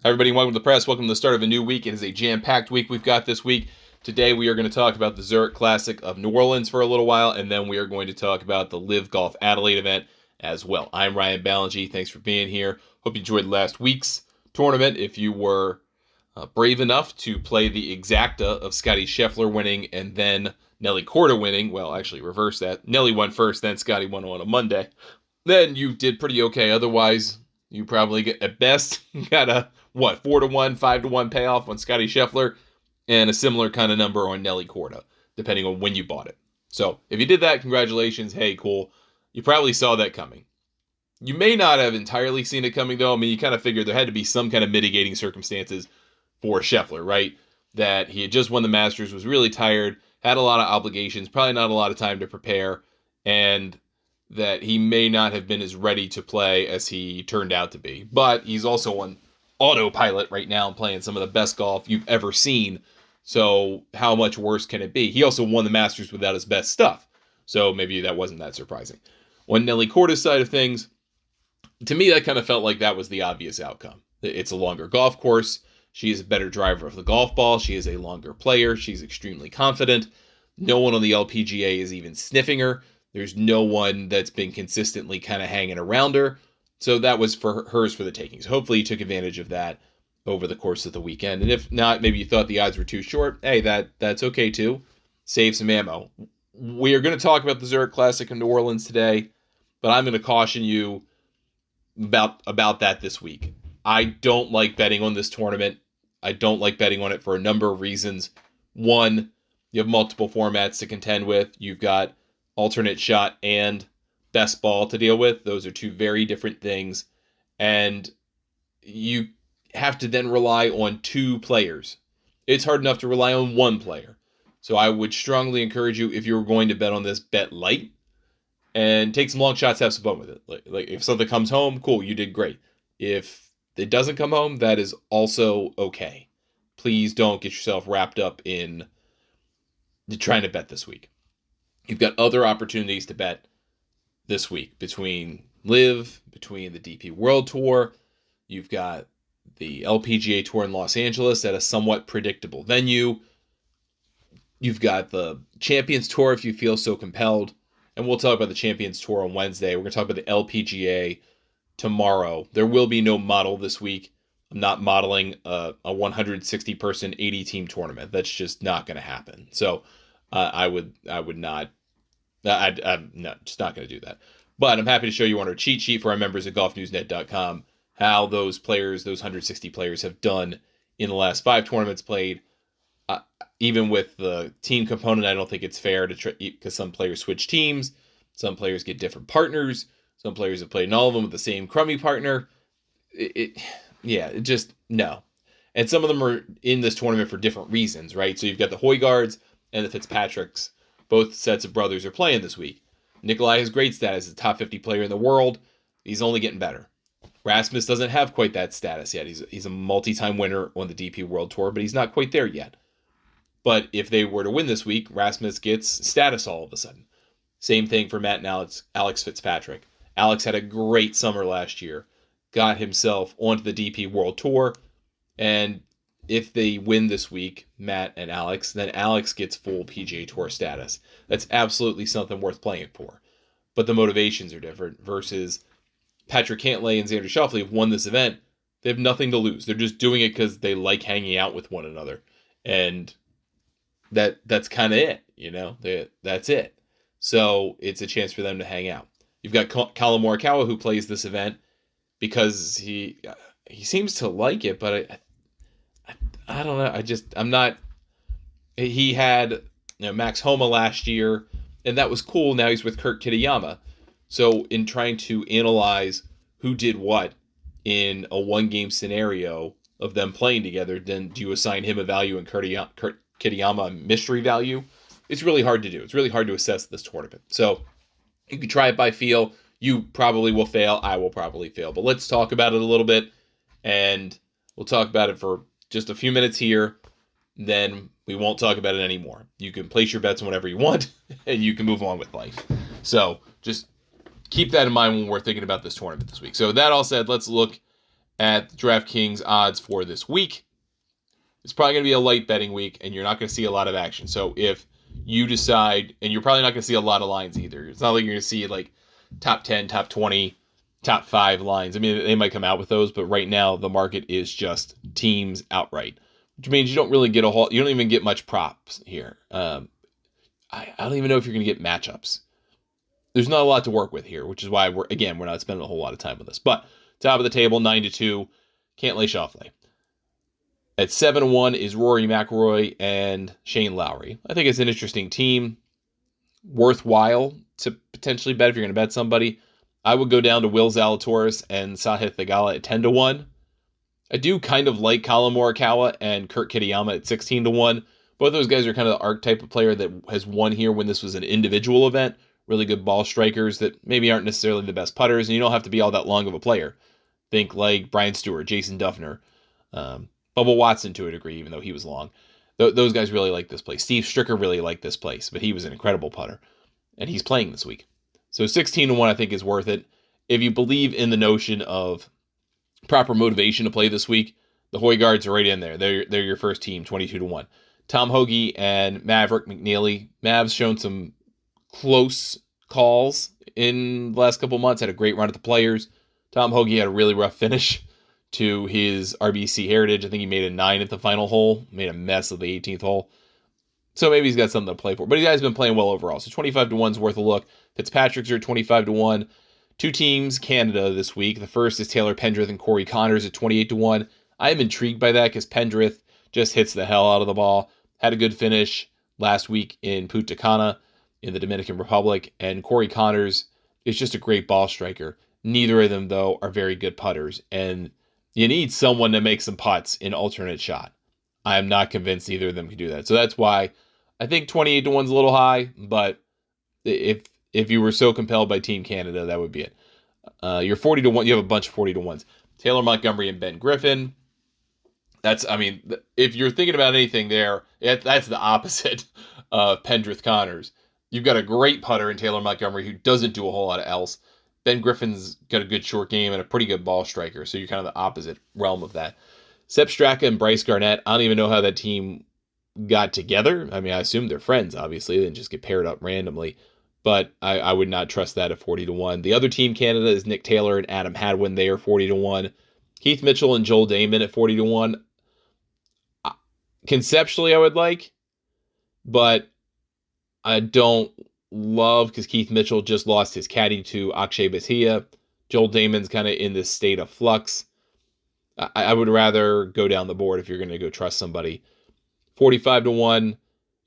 Hi everybody, welcome to the press. Welcome to the start of a new week. It is a jam-packed week we've got this week. Today we are going to talk about the Zurich Classic of New Orleans for a little while, and then we are going to talk about the LIV Golf Adelaide event as well. I'm Ryan Ballingy. Thanks for being here. Hope you enjoyed last week's tournament. If you were brave enough to play the exacta of Scotty Scheffler winning and then Nelly Korda winning, well, actually reverse that. Nelly won first, then Scotty won on a Monday. Then you did pretty okay. Otherwise, you probably get, at best, got a 4-1, 5-1 payoff on Scotty Scheffler, and a similar kind of number on Nelly Korda, depending on when you bought it. So if you did that, congratulations. Hey, cool. You probably saw that coming. You may not have entirely seen it coming, though. I mean, you kind of figured there had to be some kind of mitigating circumstances for Scheffler, right? That he had just won the Masters, was really tired, had a lot of obligations, probably not a lot of time to prepare, and that he may not have been as ready to play as he turned out to be. But he's also on autopilot right now and playing some of the best golf you've ever seen. So how much worse can it be? He also won the Masters without his best stuff. So maybe that wasn't that surprising. On Nelly Korda's side of things, to me, that kind of felt like that was the obvious outcome. It's a longer golf course. She is a better driver of the golf ball. She is a longer player. She's extremely confident. No one on the LPGA is even sniffing her. There's no one that's been consistently kind of hanging around her. So that was for hers for the takings. Hopefully you took advantage of that over the course of the weekend. And if not, maybe you thought the odds were too short. Hey, that's okay too. Save some ammo. We are going to talk about the Zurich Classic in New Orleans today, but I'm going to caution you about that this week. I don't like betting on this tournament. I don't like betting on it for a number of reasons. One, you have multiple formats to contend with. You've got alternate shot and best ball to deal with. Those are two very different things. And you have to then rely on two players. It's hard enough to rely on one player. So I would strongly encourage you, if you're going to bet on this, bet light and take some long shots, have some fun with it. Like if something comes home, cool, you did great. If it doesn't come home, that is also okay. Please don't get yourself wrapped up in trying to bet this week. You've got other opportunities to bet this week between LIV, between the DP World Tour. You've got the LPGA Tour in Los Angeles at a somewhat predictable venue. You've got the Champions Tour if you feel so compelled. And we'll talk about the Champions Tour on Wednesday. We're going to talk about the LPGA tomorrow. There will be no model this week. I'm not modeling a 160-person 80-team tournament. That's just not going to happen. So I'm just not going to do that. But I'm happy to show you on our cheat sheet for our members at golfnewsnet.com how those players, those 160 players, have done in the last 5 tournaments played. Even with the team component, I don't think it's fair to because some players switch teams, some players get different partners, some players have played in all of them with the same crummy partner. No. And some of them are in this tournament for different reasons, right? So you've got the Højgaards and the Fitzpatricks. Both sets of brothers are playing this week. Nikolai has great status as a top 50 player in the world. He's only getting better. Rasmus doesn't have quite that status yet. He's a multi-time winner on the DP World Tour, but he's not quite there yet. But if they were to win this week, Rasmus gets status all of a sudden. Same thing for Matt and Alex Fitzpatrick. Alex had a great summer last year, got himself onto the DP World Tour, and if they win this week, Matt and Alex, then Alex gets full PGA Tour status. That's absolutely something worth playing for. But the motivations are different versus Patrick Cantlay and Xander Schauffele have won this event. They have nothing to lose. They're just doing it because they like hanging out with one another. And that's kind of it, that's it. So it's a chance for them to hang out. You've got Collin Morikawa, who plays this event because he seems to like it, but I don't know. I'm not. He had Max Homa last year, and that was cool. Now he's with Kurt Kitayama. So in trying to analyze who did what in a one-game scenario of them playing together, then do you assign him a value and Kurt Kitayama a mystery value? It's really hard to do. It's really hard to assess this tournament. So you can try it by feel. You probably will fail. I will probably fail. But let's talk about it a little bit, and we'll talk about it for just a few minutes here. Then we won't talk about it anymore. You can place your bets on whatever you want, and you can move on with life. So just keep that in mind when we're thinking about this tournament this week. So that all said, let's look at the DraftKings odds for this week, it's probably going to be a light betting week, and you're not going to see a lot of action. So if you decide, and you're probably not going to see a lot of lines either. It's not like you're going to see like top 10, top 20, top 5 lines. I mean, they might come out with those, but right now the market is just teams outright, which means you don't really get you don't even get much props here. I don't even know if you're going to get matchups. There's not a lot to work with here, which is why we're not spending a whole lot of time with this. But top of the table, 9-2, Cantlay Schauffele. At 7-1 is Rory McIlroy and Shane Lowry. I think it's an interesting team, worthwhile to potentially bet if you're going to bet somebody. I would go down to Will Zalatoris and Sahith Theegala at 10-1. I do kind of like Colin Morikawa and Kurt Kitayama at 16-1. Both of those guys are kind of the archetype of player that has won here when this was an individual event. Really good ball strikers that maybe aren't necessarily the best putters, and you don't have to be all that long of a player. Think like Brian Stewart, Jason Duffner, Bubba Watson to a degree, even though he was long. Those guys really like this place. Steve Stricker really liked this place, but he was an incredible putter, and he's playing this week. So 16-1 I think is worth it. If you believe in the notion of proper motivation to play this week, the Højgaards are right in there. They're your first team, 22-1. Tom Hoge and Maverick McNeely. Mav's shown some close calls in the last couple months, had a great run at the Players. Tom Hoge had a really rough finish to his RBC Heritage. I think he made a 9 at the final hole, made a mess of the 18th hole. So maybe he's got something to play for. But he has been playing well overall. So 25-1 is worth a look. Fitzpatrick's are 25-1. Two teams, Canada this week. The first is Taylor Pendrith and Corey Connors at 28-1. I am intrigued by that because Pendrith just hits the hell out of the ball. Had a good finish last week in Punta Cana in the Dominican Republic. And Corey Connors is just a great ball striker. Neither of them, though, are very good putters. And you need someone to make some putts in alternate shot. I am not convinced either of them can do that. So that's why I think 28-1 is a little high, but if you were so compelled by Team Canada, that would be it. You're 40-1. You have a bunch of 40-1s. Taylor Montgomery and Ben Griffin. If you're thinking about anything there, that's the opposite of Pendrith Connors. You've got a great putter in Taylor Montgomery who doesn't do a whole lot else. Ben Griffin's got a good short game and a pretty good ball striker, so you're kind of the opposite realm of that. Sepp Straka and Bryce Garnett, I don't even know how that team got together. I mean, I assume they're friends, obviously. They didn't just get paired up randomly. But I would not trust that at 40-1. The other team, Canada, is Nick Taylor and Adam Hadwin. They are 40-1. Keith Mitchell and Joel Damon at 40-1. Conceptually, I would like, but I don't love because Keith Mitchell just lost his caddy to Akshay Bhatia. Joel Damon's kind of in this state of flux. I would rather go down the board if you're going to go trust somebody. 45-1.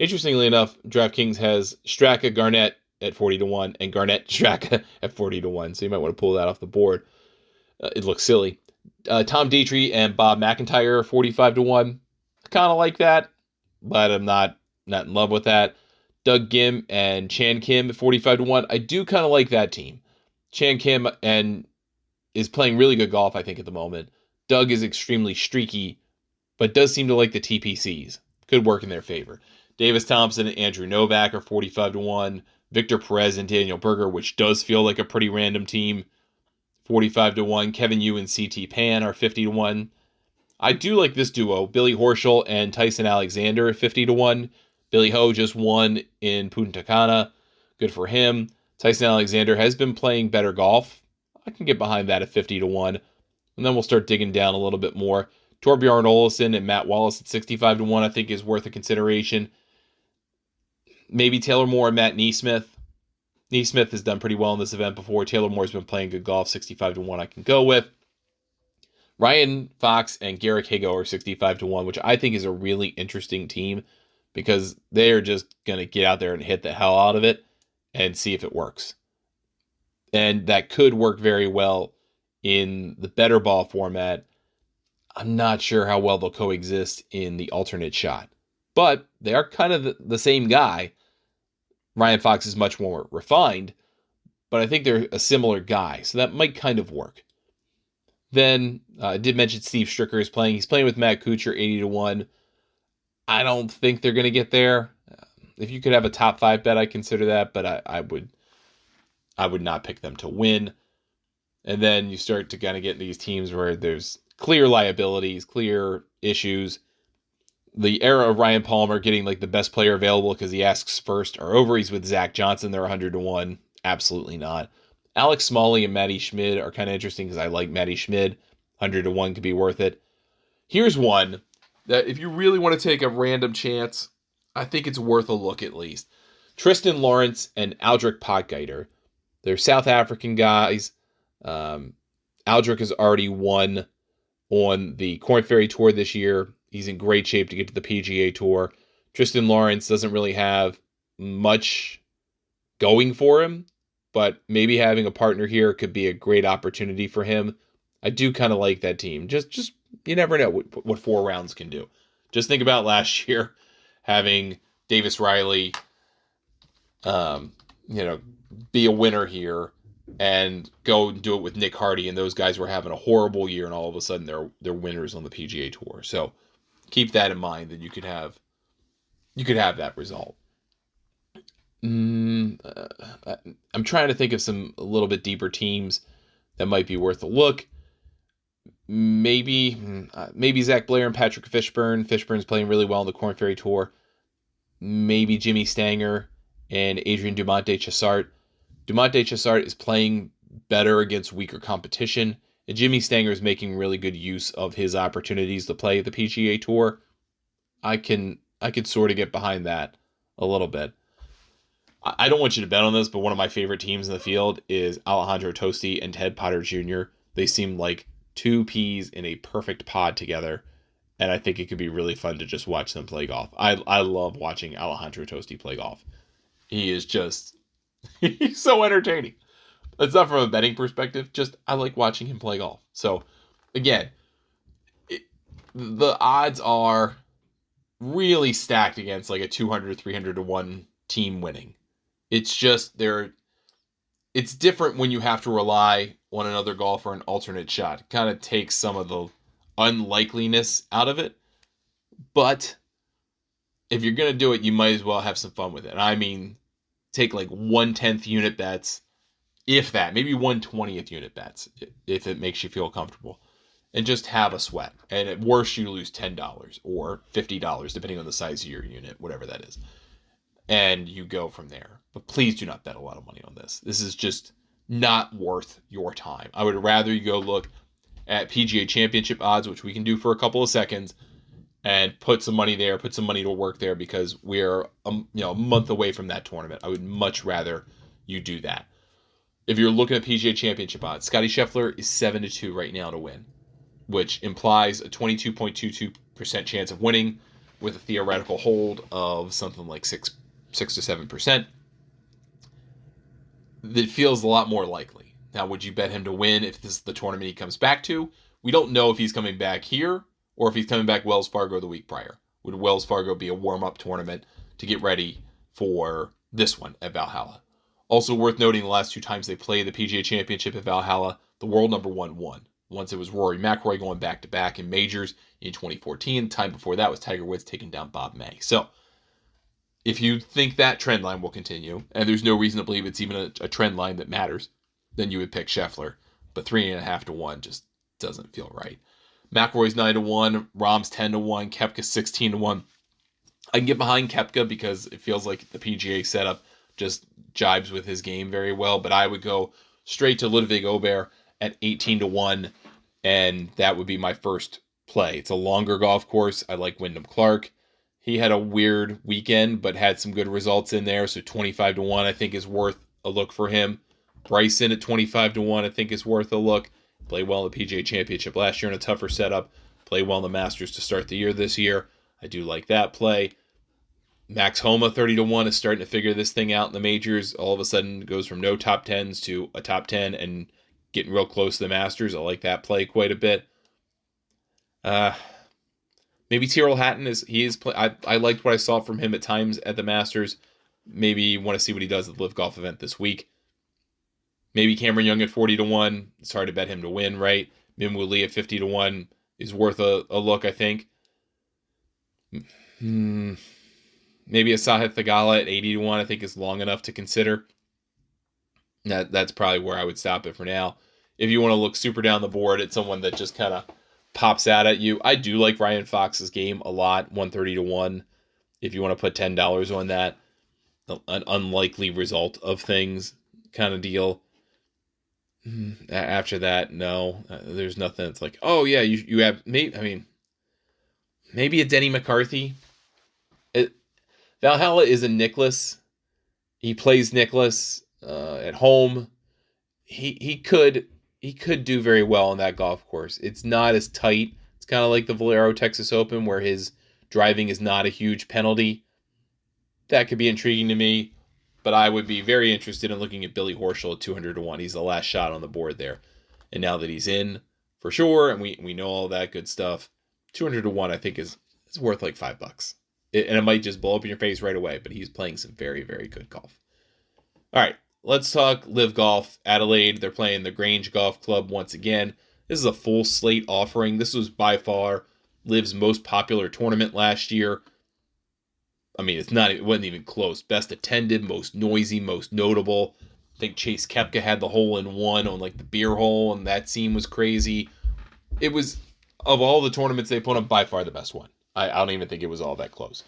Interestingly enough, DraftKings has Straka Garnett at 40-1 and Garnett Straka at 40-1. So you might want to pull that off the board. It looks silly. Tom Dietrich and Bob McIntyre are 45-1. I kind of like that, but I'm not in love with that. Doug Kim and Chan Kim at 45-1. I do kind of like that team. Chan Kim is playing really good golf, I think, at the moment. Doug is extremely streaky, but does seem to like the TPCs. Could work in their favor. Davis Thompson and Andrew Novak are 45-1. Victor Perez and Daniel Berger, which does feel like a pretty random team, 45-1. Kevin Yu and CT Pan are 50-1. I do like this duo, Billy Horschel and Tyson Alexander at 50-1. Billy Ho just won in Punta Cana. Good for him. Tyson Alexander has been playing better golf. I can get behind that at 50-1. And then we'll start digging down a little bit more. Torbjorn Olesen and Matt Wallace at 65-1 I think is worth a consideration. Maybe Taylor Moore and Matt Neesmith. Neesmith has done pretty well in this event before. Taylor Moore's been playing good golf. 65-1 I can go with. Ryan Fox and Garrick Higo are 65-1, which I think is a really interesting team because they're just going to get out there and hit the hell out of it and see if it works. And that could work very well in the better ball format. I'm not sure how well they'll coexist in the alternate shot. But they are kind of the same guy. Ryan Fox is much more refined, but I think they're a similar guy, so that might kind of work. Then, I did mention Steve Stricker is playing. He's playing with Matt Kuchar, 80-1. I don't think they're going to get there. If you could have a top 5 bet, I'd consider that, but I would not pick them to win. And then you start to kind of get these teams where there's clear liabilities, clear issues. The era of Ryan Palmer getting like the best player available because he asks first are over. He's with Zach Johnson. They're 100-1. Absolutely not. Alex Smalley and Matty Schmid are kind of interesting because I like Matty Schmid. 100-1 could be worth it. Here's one that if you really want to take a random chance, I think it's worth a look at least. Tristan Lawrence and Aldrich Potgieter. They're South African guys. Aldrich has already won on the Korn Ferry Tour this year. He's in great shape to get to the PGA Tour. Tristan Lawrence doesn't really have much going for him, but maybe having a partner here could be a great opportunity for him. I do kind of like that team. Just you never know what 4 rounds can do. Just think about last year having Davis Riley, be a winner here and go and do it with Nick Hardy, and those guys were having a horrible year, and all of a sudden they're winners on the PGA Tour. So keep that in mind that you could have that result. I'm trying to think of some a little bit deeper teams that might be worth a look. Maybe Zach Blair and Patrick Fishburne. Fishburne's playing really well on the Korn Ferry Tour. Maybe Jimmy Stanger and Adrian Dumonte-Chessart. Dumonte-Chessart is playing better against weaker competition, and Jimmy Stanger is making really good use of his opportunities to play the PGA Tour. I could sort of get behind that a little bit. I don't want you to bet on this, but one of my favorite teams in the field is Alejandro Tosti and Ted Potter Jr. They seem like 2 peas in a perfect pod together, and I think it could be really fun to just watch them play golf. I love watching Alejandro Tosti play golf. He is just he's so entertaining. It's not from a betting perspective, just I like watching him play golf. So again, the odds are really stacked against like a 200, 300-1 team winning. It's just it's different when you have to rely on another golfer an alternate shot. It kind of takes some of the unlikeliness out of it. But if you're going to do it, you might as well have some fun with it. And I mean, take like 1/10th unit bets, if that, maybe 1/20th unit bets, if it makes you feel comfortable. And just have a sweat. And at worst, you lose $10 or $50, depending on the size of your unit, whatever that is. And you go from there. But please do not bet a lot of money on this. This is just not worth your time. I would rather you go look at PGA Championship odds, which we can do for a couple of seconds, and put some money there, put some money to work there, because we're a month away from that tournament. I would much rather you do that. If you're looking at PGA Championship odds, Scottie Scheffler is 7-2 right now to win, which implies a 22.22% chance of winning with a theoretical hold of something like 6 to 7%. That feels a lot more likely. Now, would you bet him to win if this is the tournament he comes back to? We don't know if he's coming back here or if he's coming back Wells Fargo the week prior. Would Wells Fargo be a warm-up tournament to get ready for this one at Valhalla? Also worth noting, the last 2 times they played the PGA Championship at Valhalla, the world number 1 won. Once it was Rory McIlroy going back-to-back in majors in 2014. The time before that was Tiger Woods taking down Bob May. So, if you think that trend line will continue, and there's no reason to believe it's even a trend line that matters, then you would pick Scheffler. But 3.5-1 just doesn't feel right. McIlroy's 9-1, Rahm's 10-1, Koepka's 16-1. I can get behind Koepka because it feels like the PGA setup just jibes with his game very well, but I would go straight to Ludwig Aubert at 18-1, and that would be my first play. It's a longer golf course. I like Wyndham Clark. He had a weird weekend, but had some good results in there, so 25-1 I think is worth a look for him. Bryson at 25-1 I think is worth a look. Played well in the PGA Championship last year in a tougher setup. Played well in the Masters to start the year this year. I do like that play. Max Homa 30-1 is starting to figure this thing out in the majors. All of a sudden goes from no top 10s to a top 10 and getting real close to the Masters. I like that play quite a bit. Maybe Tyrrell Hatton I liked what I saw from him at times at the Masters. Maybe you want to see what he does at the LIV Golf event this week. Maybe Cameron Young at 40-1. It's hard to bet him to win, right? Minwoo Lee at 50-1 is worth a look, I think. Maybe a Sahith Theegala at 80-1 I think is long enough to consider. That's probably where I would stop it for now. If you want to look super down the board at someone that just kind of pops out at you. I do like Ryan Fox's game a lot, 130 to 1. If you want to put $10 on that, an unlikely result of things kind of deal. After that, no, there's nothing. It's like, oh yeah, you have maybe. I mean, maybe a Denny McCarthy. Valhalla is a Nicklaus. He plays Nicklaus at home. He could do very well on that golf course. It's not as tight. It's kind of like the Valero Texas Open, where his driving is not a huge penalty. That could be intriguing to me, but I would be very interested in looking at Billy Horschel at 200 to 1. He's the last shot on the board there. And now that he's in, for sure, and we know all that good stuff, 200 to 1 I think is worth like $5. And it might just blow up in your face right away, but he's playing some very, very good golf. All right, let's talk LIV Golf Adelaide. They're playing the Grange Golf Club once again. This is a full slate offering. This was by far LIV's most popular tournament last year. I mean, it wasn't even close. Best attended, most noisy, most notable. I think Chase Koepka had the hole-in-one on like the beer hole, and that scene was crazy. It was, of all the tournaments they put on, by far the best one. I don't even think it was all that close.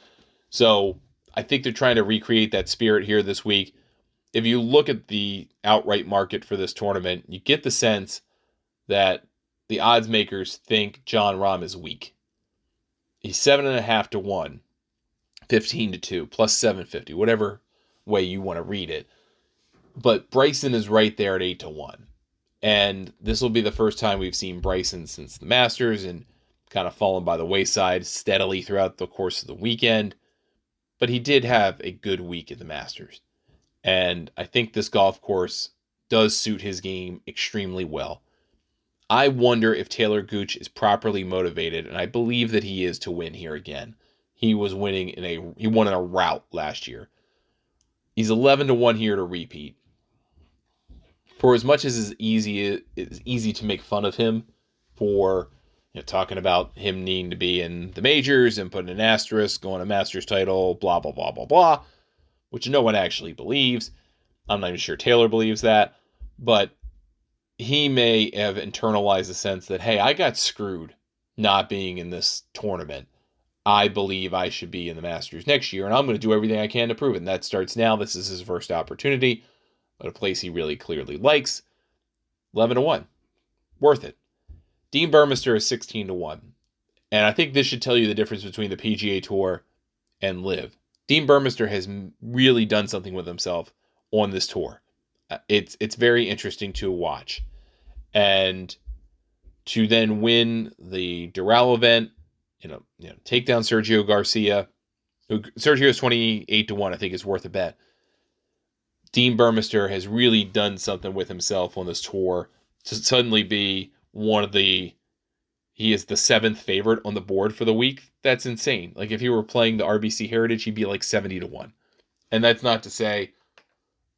So I think they're trying to recreate that spirit here this week. If you look at the outright market for this tournament, you get the sense that the odds makers think Jon Rahm is weak. He's 7.5 to 1. 15 to 2, plus 750, whatever way you want to read it. But Bryson is right there at 8 to 1. And this will be the first time we've seen Bryson since the Masters and kind of fallen by the wayside steadily throughout the course of the weekend. But he did have a good week at the Masters. And I think this golf course does suit his game extremely well. I wonder if Taylor Gooch is properly motivated, and I believe that he is, to win here again. He was winning he won in a rout last year. He's 11 to 1 here to repeat. For as much as it's easy to make fun of him for talking about him needing to be in the majors and putting an asterisk on a Masters title, blah, blah, blah, blah, blah, which no one actually believes. I'm not even sure Taylor believes that, but he may have internalized the sense that, hey, I got screwed not being in this tournament. I believe I should be in the Masters next year, and I'm going to do everything I can to prove it. And that starts now. This is his first opportunity at a place he really clearly likes. 11 to 1. Worth it. Dean Burmester is 16 to 1. And I think this should tell you the difference between the PGA Tour and LIV. Dean Burmester has really done something with himself on this tour. It's very interesting to watch. And to then win the Doral event, take down Sergio Garcia. Sergio is 28 to 1, I think is worth a bet. Dean Burmester has really done something with himself on this tour to suddenly be he is the 7th favorite on the board for the week. That's insane. Like if he were playing the RBC Heritage, he'd be like 70 to 1. And that's not to say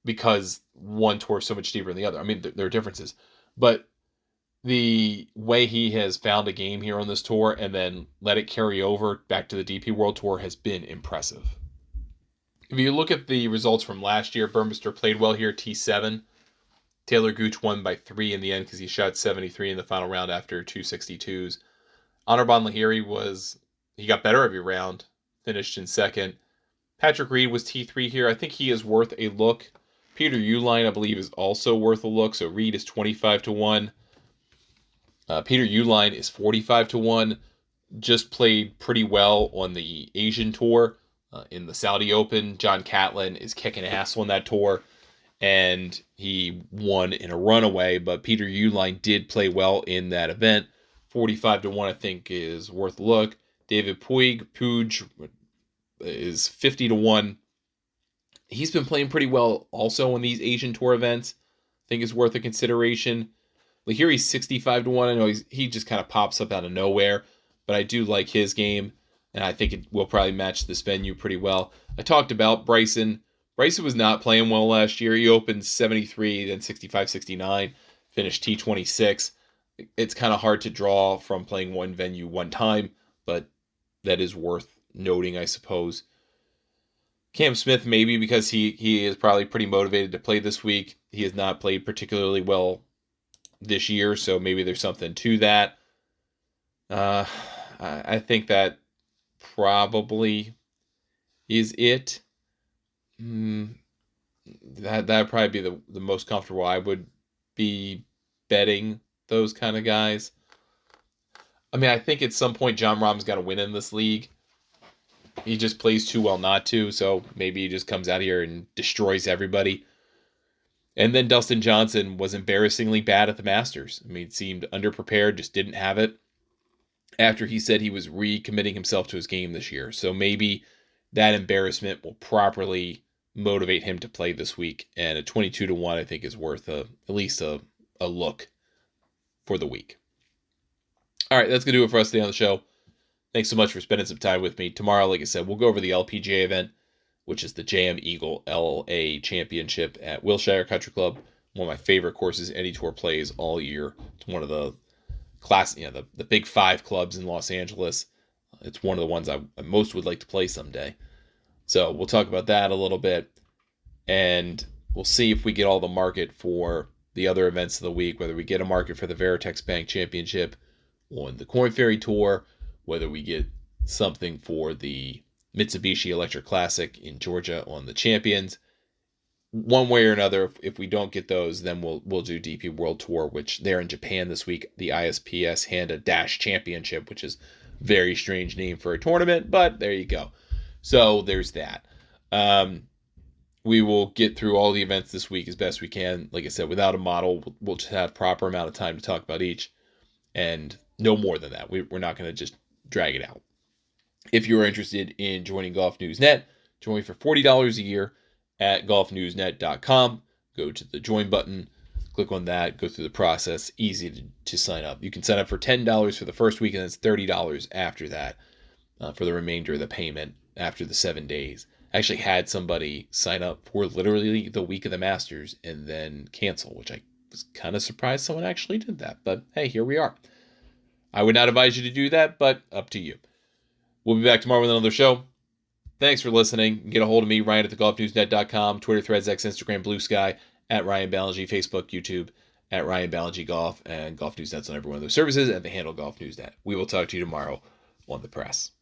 because one tour is so much deeper than the other. I mean, there are differences. But the way he has found a game here on this tour and then let it carry over back to the DP World Tour has been impressive. If you look at the results from last year, Burmester played well here, T7. Taylor Gooch won by 3 in the end because he shot 73 in the final round after 262s. Anirban Lahiri he got better every round, finished in second. Patrick Reed was T3 here. I think he is worth a look. Peter Uihlein, I believe, is also worth a look. So Reed is 25 to 1. Peter Uihlein is 45 to 1. Just played pretty well on the Asian tour in the Saudi Open. John Catlin is kicking ass on that tour, and he won in a runaway. But Peter Uihlein did play well in that event. 45 to 1, I think, is worth a look. David Puig is 50 to 1. He's been playing pretty well also on these Asian tour events. I think it's worth a consideration. Lahiri's 65 to 1. I know he just kind of pops up out of nowhere, but I do like his game, and I think it will probably match this venue pretty well. I talked about Bryson. Bryson was not playing well last year. He opened 73, then 65, 69, finished T26. It's kind of hard to draw from playing one venue one time, but that is worth noting, I suppose. Cam Smith, maybe because he is probably pretty motivated to play this week. He has not played particularly well this year, so maybe there's something to that. Uh, I think that probably is it. Mm, that'd probably be the most comfortable I would be betting those kind of guys. I mean, I think at some point John Rahm's got to win in this league. He just plays too well not to, so maybe he just comes out here and destroys everybody. And then Dustin Johnson was embarrassingly bad at the Masters. I mean, seemed underprepared, just didn't have it after he said he was recommitting himself to his game this year. So maybe that embarrassment will properly motivate him to play this week. And a 22-1, I think, is worth at least a look for the week. All right, that's going to do it for us today on the show. Thanks so much for spending some time with me. Tomorrow, like I said, we'll go over the LPGA event, which is the JM Eagle LA Championship at Wilshire Country Club. One of my favorite courses any tour plays all year. It's one of the the big 5 clubs in Los Angeles. It's one of the ones I most would like to play someday. So we'll talk about that a little bit, and we'll see if we get all the market for the other events of the week, whether we get a market for the Veritex Bank Championship on the Korn Ferry Tour, whether we get something for the Mitsubishi Electric Classic in Georgia on the Champions. One way or another, if we don't get those, then we'll do DP World Tour, which they're in Japan this week, the ISPS Handa Dash Championship, which is a very strange name for a tournament, but there you go. So there's that. We will get through all the events this week as best we can. Like I said, without a model, we'll just have proper amount of time to talk about each, and no more than that. We're not going to just drag it out. If you're interested in joining Golf News Net, join for $40 a year at golfnewsnet.com. Go to the join button, click on that, go through the process. Easy to sign up. You can sign up for $10 for the first week, and it's $30 after that for the remainder of the payment after the 7 days. I actually had somebody sign up for literally the week of the Masters and then cancel, which I was kind of surprised someone actually did that. But hey, here we are. I would not advise you to do that, but up to you. We'll be back tomorrow with another show. Thanks for listening. You can get a hold of me, Ryan at thegolfnewsnet.com, Twitter, Threads, X, Instagram, Blue Sky, at Ryan Ballingy, Facebook, YouTube, at Ryan Ballingy Golf, and Golf News Net's on every one of those services, and the handle Golf News Net. We will talk to you tomorrow on the press.